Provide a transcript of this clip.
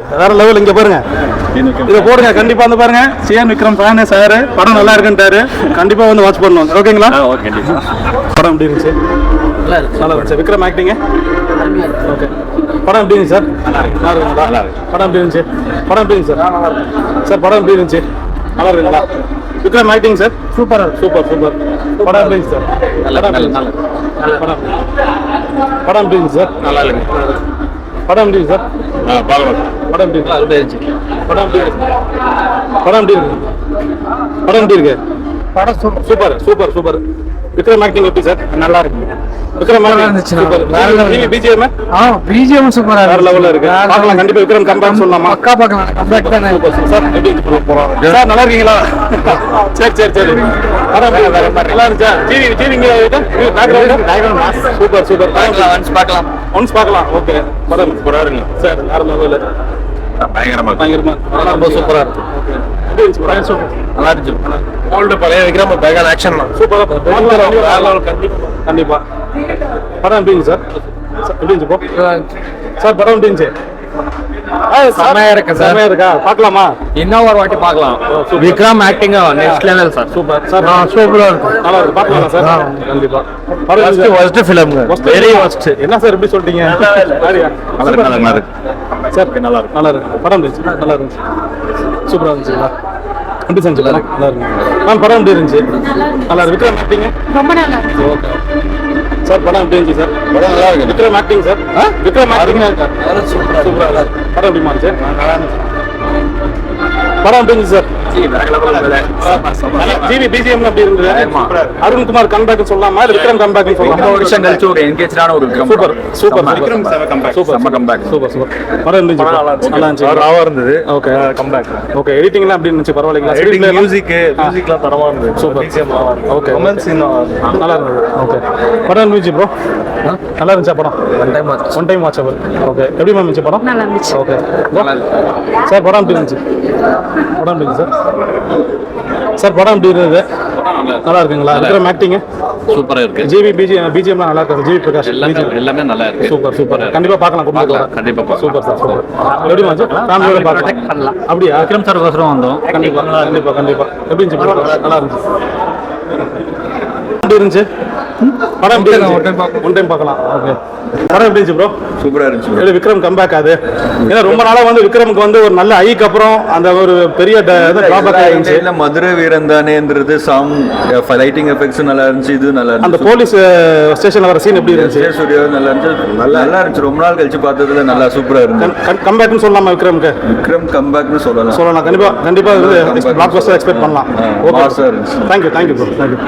வேற லெவல். இங்க பாருங்க, இதை போடுங்க கண்டிப்பா வந்து பாருங்க. சிஎன் விக்ரம் ஃபேனு சார், படம் நல்லா இருக்குன்ட்டாரு. கண்டிப்பா வந்து வாட்ச் பண்ணுவோம். ஓகேங்களா? படம் எப்படி இருந்துச்சு? நல்லா இருந்துச்சு. விக்ரம் ஆக்டிங்க ஓகே. படம் எப்படி இருந்துச்சு சார்? நல்லா இருக்குங்களா? படம் எப்படி இருந்துச்சு? படம் எப்படி இருந்துச்சு சார்? சார் படம் எப்படி இருந்துச்சு? நல்லா இருக்குங்களா? Vikram acting sir super super super. படம் எப்படி இருந்துச்சு சார்? படம் படம் எப்படி இருந்துச்சு சார்? நல்லா இருக்கு. படம் எப்படி இருக்கு சார்? படம் எப்படி இருக்கு? படம் எப்படி இருக்கு? படம் எப்படி இருக்கு? படம் எப்படி இருக்கு? படம் super super super. Vikram acting எப்படி சார்? நல்லா இருக்கு. விக்ரம் இருந்துச்சு. பிஜிஎம் பிஜிஎம் சூப்பரா வேற லெவல்ல இருக்கு. பார்க்கலாம் கண்டிப்பா. விக்ரம் கம்பேக் சொல்லலாமா? பக்கா பார்க்கலாம். கம்பேக் தானே சார். எப்படி போறோம் சார்? நல்லா இருக்கீங்களா? சரி சரி சரி. படம் வேற மாதிரி நல்லா இருந்துச்சா? ஜிவி ஜிவிங்க பேக்ரவுண்ட் சூப்பர் சூப்பர். ஒன்ஸ் பார்க்கலாம். ஓகே. படம் சூப்பரா இருக்கு சார். வேற லெவல்ல பயங்கரமா ரொம்ப சூப்பரா இருக்கு. நல்லா இருந்துச்சு. ஓல்டு பழைய விக்ரம் பேகன் ஆக்ஷன் சூப்பரா. கண்டிப்பா. படம் எப்படி இருந்துச்சு சார்? எப்படி இருந்துச்சு சார்? படம் எப்படி இருந்துச்சு? செமையா இருக்கு சார். செமையா இருக்கா? பார்க்கலாமா? இன்னும் ஒரு வாட்டி பார்க்கலாம். Vikram acting next level sir. Super sir. சூப்பரா இருக்கு. நல்லா இருக்கு. பார்க்கலாம் சார். கண்டிப்பா. First film very first. என்ன சார் இப்படி சொல்லிட்டீங்க? நல்லா இருக்கு சார். நல்லா இருக்கு. நல்லா இருக்கு. படம் இருந்துச்சு. நல்லா இருந்துச்சு. சூப்பரா இருந்துச்சுங்களா? எப்படி செஞ்சு நல்லா இருக்கு மேம். படம் எப்படி இருந்துச்சு? நல்லா இருக்கு. விக்ரம் ஆக்டிங் ரொம்ப நல்லா இருக்கு. Okay sir. படம் எப்படி இருந்துச்சு சார்? படம் நல்லா இருக்கு. Vikram acting sir. Vikram acting சூப்பரா இருக்கு. படம் எப்படி இருந்துச்சு? நல்லா இருந்துச்சு. படம் எப்படி இருந்துச்சு சார்? ஜிவி பிஜிஎம் எப்படி இருந்தது? அருண்குமார் கம்பேக் சொல்லலாமா இல்ல விக்ரம் கம்பேக் சொல்லலாமா? ஒரு வருஷம் கழிச்சு ஒரு என்கேஜான ஒரு Vikram. Super super. Vikram comeback super comeback super super. படம் இருந்துச்சு. நல்லா இருந்துச்சு. ராவா இருந்தது. Okay comeback. ஓகே. எடிட்டிங்லாம் எப்படி இருந்துச்சு? பரவாயில்லைங்களா? எடிட்டிங் மியூசிக்லாம் தரமா இருந்தது. Super BGM okay. ரொமான்ஸ் நல்லா இருந்தது. ஓகே. படம் இருந்துச்சு ப்ரோ. நல்லா இருந்துச்சா படம்? One time watchable. ஓகே. எப்படி மேம் இருந்துச்சு படம்? நல்லா இருந்துச்சு. Okay sir. படம் எப்படி இருந்துச்சு? படம் எப்படி சார்? சார் படம் எப்படி இருந்தது? நல்லா இருக்குங்களா? விக்ரம் ஆக்டிங் சூப்பரா இருக்கு. ஜிவி பிஜிஎம் நல்லா இருக்கு. ஜிவி பிரகாஷ் எல்லாமே நல்லா இருக்கு. Super super. கண்டிப்பா பார்க்கலாம். குடும்பத்தோட கண்டிப்பா. Super sir. சூப்பர். எப்படி மாச்சு? ஃபேமிலியோட பார்க்கலாம். அப்படியே விக்ரம் சார் கோசரம் வந்தோம். கண்டிப்பா கண்டிப்பா கண்டிப்பா. எப்படி இருந்துச்சு? நல்லா இருந்துச்சு. எப்படி இருந்துச்சு படம்? எப்படி இருந்துச்சு? ஒன் டைம் பார்க்கலாம். ஓகே. படம் எப்படி இருந்துச்சு ப்ரோ? சூப்பரா இருந்துச்சு. விக்ரம் கம்பேக் அது. ஏன்னா ரொம்ப நாளா வந்து விக்ரமுக்கு வந்து ஒரு நல்ல ஐக்கு அப்புறம் அந்த ஒரு பெரிய டிராபேக் ஆயிருச்சு. இல்ல Madurai Veeran தானேன்றது song lighting effects நல்லா இருந்துச்சு. இது நல்லா இருந்துச்சு. அந்த போலீஸ் ஸ்டேஷன்ல வர சீன் எப்படி இருந்துச்சு? ஸ்டுடியோ நல்லா இருந்துச்சு. நல்லா இருந்துச்சு. ரொம்ப நாள் கழிச்சு பார்த்ததுல நல்லா சூப்பரா இருந்துச்சு. கம்பேக்னு சொல்லலாமா விக்ரமுக்கு? விக்ரம் கம்பேக்னு சொல்லலாம். கண்டிப்பா கண்டிப்பா பிளாக் பஸ்டர் எக்ஸ்பெக்ட் பண்ணலாம். Okay sir. Thank you bro. Thank you.